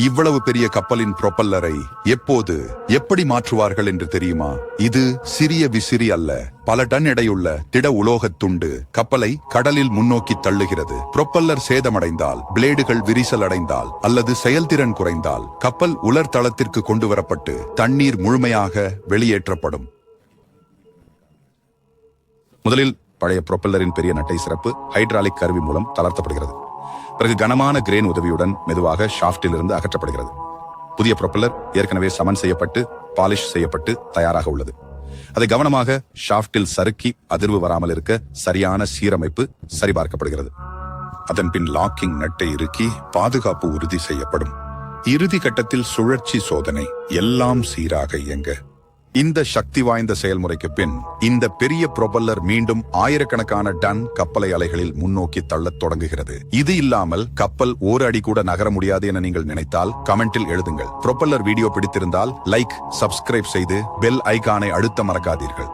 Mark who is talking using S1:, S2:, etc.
S1: இவ்வளவு பெரிய கப்பலின் புரொப்பல்லரை எப்போது எப்படி மாற்றுவார்கள் என்று தெரியுமா? இது சிறிய விசிறி அல்ல, பல டன் எடையுள்ள திட உலோகத் துண்டு கப்பலை கடலில் முன்னோக்கி தள்ளுகிறது. புரொப்பல்லர் சேதமடைந்தால், பிளேடுகள் விரிசல் அடைந்தால் அல்லது செயல்திறன் குறைந்தால் கப்பல் உலர் தளத்திற்கு கொண்டு வரப்பட்டு தண்ணீர் முழுமையாக வெளியேற்றப்படும். முதலில் பழைய புரொப்பல்லரின் பெரிய நட்டை சிறப்பு ஹைட்ராலிக் கருவி மூலம் தளர்த்தப்படுகிறது. பிறகு கனமான கிரேன் உதவியுடன் மெதுவாக ஷாஃப்டில் இருந்து அகற்றப்படுகிறது. புதிய புரொப்பல்லர் ஏற்கனவே சமன் செய்யப்பட்டு பாலிஷ் செய்யப்பட்டு தயாராக உள்ளது. அதை கவனமாக ஷாஃப்டில் சறுக்கி அதிர்வு வராமல் இருக்க சரியான சீரமைப்பு சரிபார்க்கப்படுகிறது. அதன் பின் லாக்கிங் நட்டை இறுக்கி பாதுகாப்பு உறுதி செய்யப்படும். இறுதி கட்டத்தில் சுழற்சி சோதனை, எல்லாம் சீராக இயங்க. இந்த சக்தி வாய்ந்த செயல்முறைக்கு பின் இந்த பெரிய புரொப்பல்லர் மீண்டும் ஆயிரக்கணக்கான டன் கப்பலை அலைகளில் முன்னோக்கி தள்ளத் தொடங்குகிறது. இது இல்லாமல் கப்பல் ஒரு அடி கூட நகர முடியாது என நீங்கள் நினைத்தால் கமெண்டில் எழுதுங்கள். புரொப்பல்லர் வீடியோ பிடித்திருந்தால் லைக், சப்ஸ்கிரைப் செய்து பெல் ஐகானை அழுத்த மறக்காதீர்கள்.